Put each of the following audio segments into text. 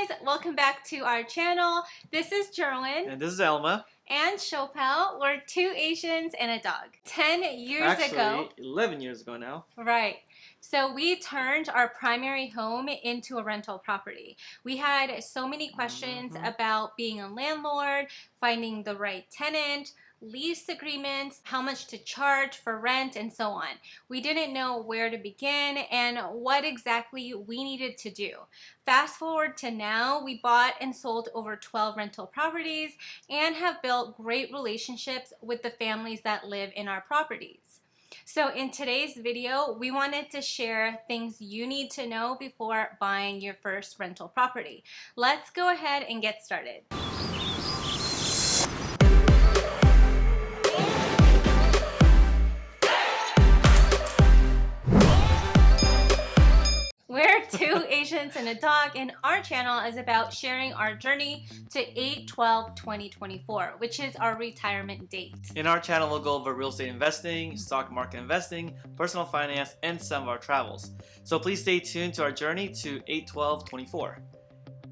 guys, welcome back to our channel. This is Jerwin. And this is Elma. And Chopel. We're two Asians and a dog. 10 years ago. Actually, 11 years ago now. Right. So we turned our primary home into a rental property. We had so many questions about being a landlord, finding the right tenant, lease agreements, how much to charge for rent, and so on. We didn't know where to begin and what exactly we needed to do. Fast forward to now, we bought and sold over 12 rental properties and have built great relationships with the families that live in our properties. So in today's video, we wanted to share things you need to know before buying your first rental property. Let's go ahead and get started. We're two Asians and a dog, and our channel is about sharing our journey to 8/12/2024, which is our retirement date. In our channel, we'll go over real estate investing, stock market investing, personal finance, and some of our travels. So please stay tuned to our journey to 8/12/24.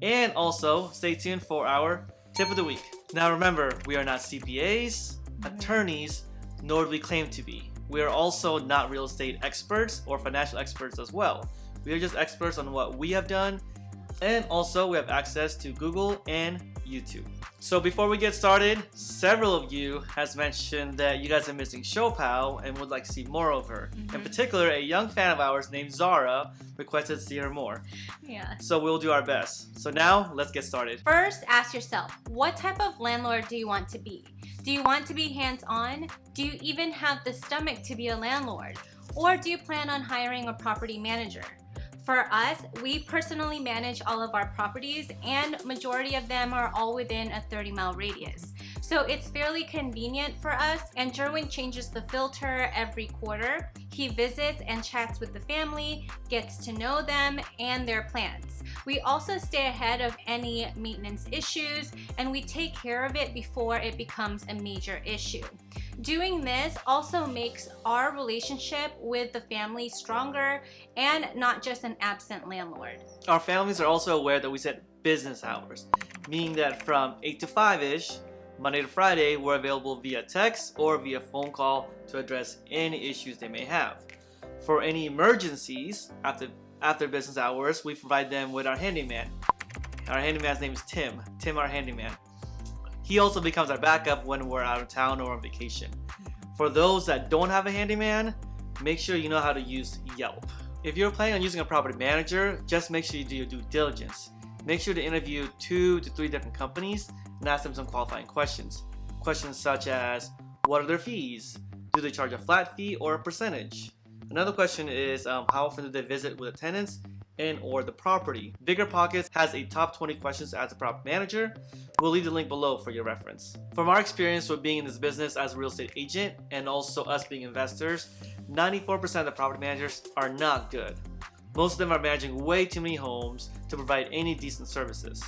And also, stay tuned for our tip of the week. Now remember, we are not CPAs, attorneys, nor do we claim to be. We are also not real estate experts or financial experts as well. We are just experts on what we have done, and also we have access to Google and YouTube. So before we get started, several of you has mentioned that you guys are missing Chopal and would like to see more of her. In particular, a young fan of ours named Zara requested to see her more. Yeah. So we'll do our best. So now, let's get started. First, ask yourself, what type of landlord do you want to be? Do you want to be hands-on? Do you even have the stomach to be a landlord? Or do you plan on hiring a property manager? For us, we personally manage all of our properties, and majority of them are all within a 30-mile radius. So it's fairly convenient for us, and Jerwin changes the filter every quarter. He visits and chats with the family, gets to know them and their plans. We also stay ahead of any maintenance issues, and we take care of it before it becomes a major issue. Doing this also makes our relationship with the family stronger and not just an absent landlord. Our families are also aware that we set business hours, meaning that from 8 to 5-ish, Monday to Friday, we're available via text or via phone call to address any issues they may have. For any emergencies after business hours, we provide them with our handyman. Our handyman's name is Tim. Tim, our handyman. He also becomes our backup when we're out of town or on vacation. For those that don't have a handyman, make sure you know how to use Yelp. If you're planning on using a property manager, just make sure you do your due diligence. Make sure to interview 2 to 3 different companies and ask them some qualifying questions. Questions such as, what are their fees? Do they charge a flat fee or a percentage? Another question is, how often do they visit with the tenants and or the property? Bigger Pockets has a top 20 questions to ask a property manager. We'll leave the link below for your reference. From our experience with being in this business as a real estate agent and also us being investors, 94% of the property managers are not good. Most of them are managing way too many homes to provide any decent services.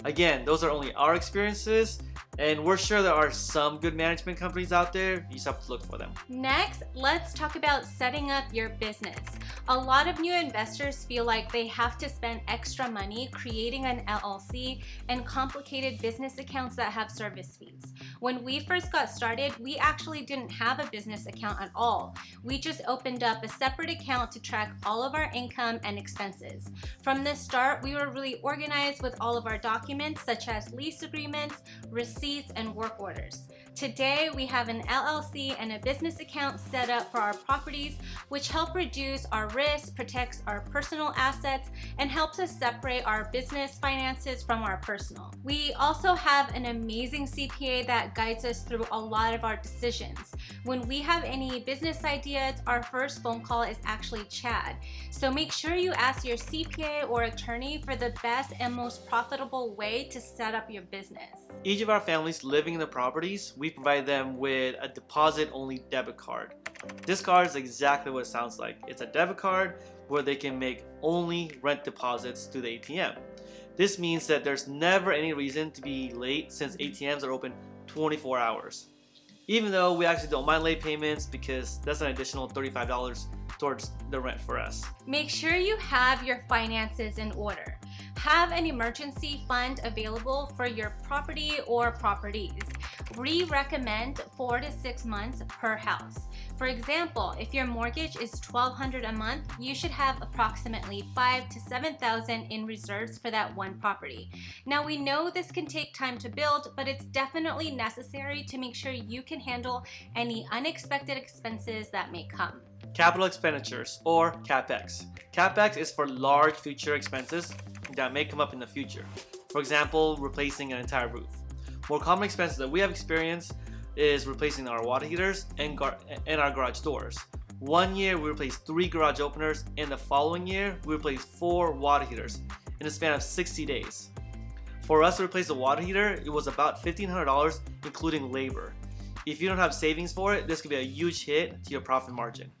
Again, those are only our experiences, and we're sure there are some good management companies out there. You just have to look for them. Next, let's talk about setting up your business. A lot of new investors feel like they have to spend extra money creating an LLC and complicated business accounts that have service fees. When we first got started, we actually didn't have a business account at all. We just opened up a separate account to track all of our income and expenses. From the start, we were really organized with all of our documents such as lease agreements, receipts, and work orders. Today, we have an LLC and a business account set up for our properties, which help reduce our risk, protects our personal assets, and helps us separate our business finances from our personal. We also have an amazing CPA that guides us through a lot of our decisions. When we have any business ideas, our first phone call is actually Chad. So make sure you ask your CPA or attorney for the best and most profitable way to set up your business. Each of our families living in the properties, we provide them with a deposit-only debit card. This card is exactly what it sounds like. It's a debit card where they can make only rent deposits to the ATM. This means that there's never any reason to be late since ATMs are open 24 hours. Even though we actually don't mind late payments because that's an additional $35 towards the rent for us. Make sure you have your finances in order. Have an emergency fund available for your property or properties. We recommend 4 to 6 months per house. For example, if your mortgage is $1,200 a month, you should have approximately $5,000 to $7,000 in reserves for that one property. Now we know this can take time to build, but it's definitely necessary to make sure you can handle any unexpected expenses that may come. Capital expenditures, or CapEx. CapEx is for large future expenses that may come up in the future. For example, replacing an entire roof. More common expenses that we have experienced is replacing our water heaters and our garage doors. One year we replaced 3 garage openers, and the following year we replaced 4 water heaters in a span of 60 days. For us to replace the water heater, it was about $1,500 including labor. If you don't have savings for it, this could be a huge hit to your profit margin.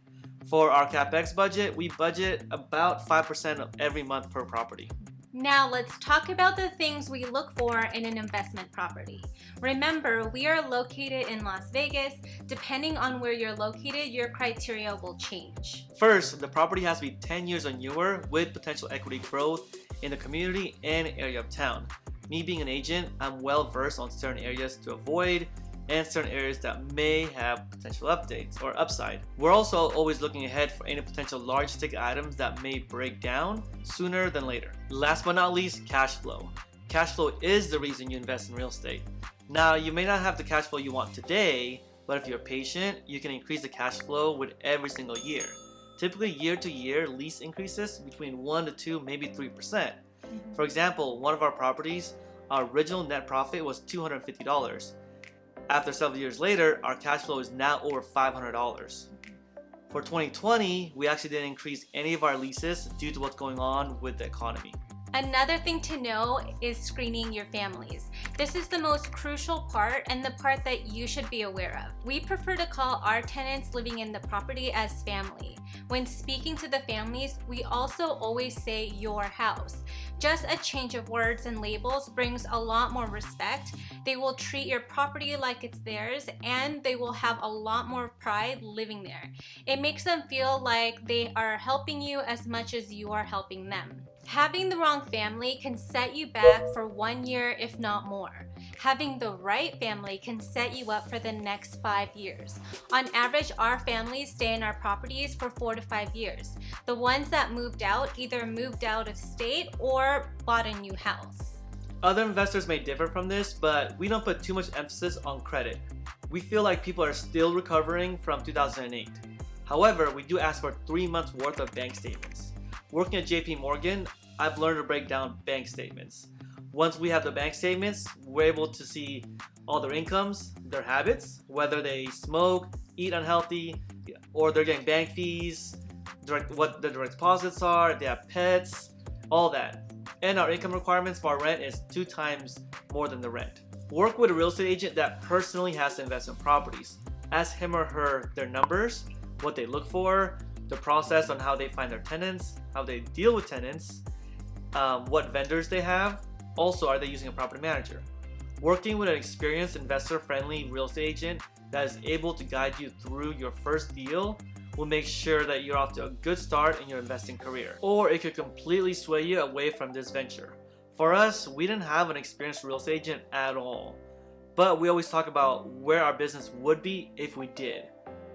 For our CapEx budget, we budget about 5% of every month per property. Now let's talk about the things we look for in an investment property. Remember, we are located in Las Vegas. Depending on where you're located, your criteria will change. First, the property has to be 10 years or newer with potential equity growth in the community and area of town. Me being an agent, I'm well versed on certain areas to avoid and certain areas that may have potential updates or upside. We're also always looking ahead for any potential large ticket items that may break down sooner than later. Last but not least, cash flow. Cash flow is the reason you invest in real estate. Now, you may not have the cash flow you want today, but if you're patient, you can increase the cash flow with every single year. Typically, year to year, lease increases between 1 to 2, maybe 3%. For example, one of our properties, our original net profit was $250. After several years later, our cash flow is now over $500. For 2020, we actually didn't increase any of our leases due to what's going on with the economy. Another thing to know is screening your families. This is the most crucial part and the part that you should be aware of. We prefer to call our tenants living in the property as family. When speaking to the families, we also always say your house. Just a change of words and labels brings a lot more respect. They will treat your property like it's theirs, and they will have a lot more pride living there. It makes them feel like they are helping you as much as you are helping them. Having the wrong family can set you back for 1 year, if not more. Having the right family can set you up for the next 5 years. On average, our families stay in our properties for 4 to 5 years. The ones that moved out either moved out of state or bought a new house. Other investors may differ from this, but we don't put too much emphasis on credit. We feel like people are still recovering from 2008. However, we do ask for 3 months worth of bank statements. Working at JP Morgan, I've learned to break down bank statements. Once we have the bank statements, we're able to see all their incomes, their habits, whether they smoke, eat unhealthy, or they're getting bank fees, what the direct deposits are, if they have pets, all that. And our income requirements for our rent is 2 times more than the rent. Work with a real estate agent that personally has to invest in properties. Ask him or her their numbers, what they look for, the process on how they find their tenants, how they deal with tenants, what vendors they have. Also, are they using a property manager? Working with an experienced investor-friendly real estate agent that is able to guide you through your first deal will make sure that you're off to a good start in your investing career. Or it could completely sway you away from this venture. For us, we didn't have an experienced real estate agent at all. But we always talk about where our business would be if we did.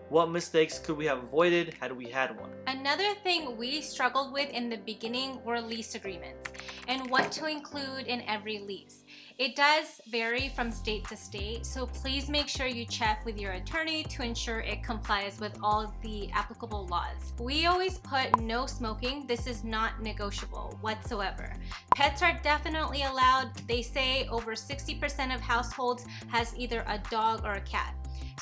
What mistakes could we have avoided had we had one? Another thing we struggled with in the beginning were lease agreements and what to include in every lease. It does vary from state to state, so please make sure you check with your attorney to ensure it complies with all the applicable laws. We always put no smoking. This is not negotiable whatsoever. Pets are definitely allowed. They say over 60% of households has either a dog or a cat.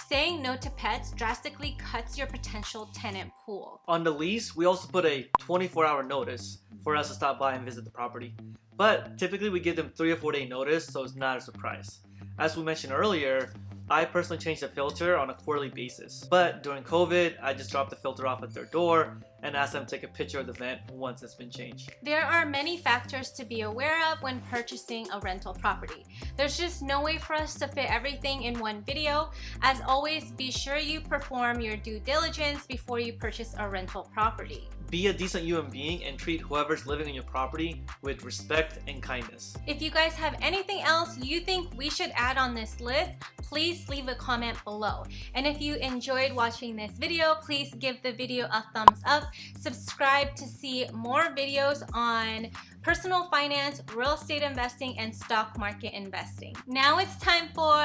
Saying no to pets drastically cuts your potential tenant pool. On the lease, we also put a 24-hour notice for us to stop by and visit the property. But typically we give them 3 or 4 day notice, so it's not a surprise. As we mentioned earlier, I personally changed the filter on a quarterly basis. But during COVID, I just dropped the filter off at their door and asked them to take a picture of the vent once it's been changed. There are many factors to be aware of when purchasing a rental property. There's just no way for us to fit everything in one video. As always, be sure you perform your due diligence before you purchase a rental property. Be a decent human being and treat whoever's living in your property with respect and kindness. If you guys have anything else you think we should add on this list, please leave a comment below. And if you enjoyed watching this video, please give the video a thumbs up. Subscribe to see more videos on personal finance, real estate investing, and stock market investing. Now it's time for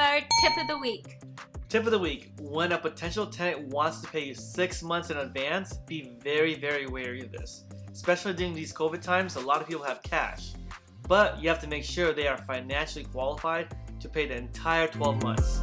tip of the week. Tip of the week: when a potential tenant wants to pay you 6 months in advance, be very, very wary of this. Especially during these COVID times, a lot of people have cash. But you have to make sure they are financially qualified to pay the entire 12 months.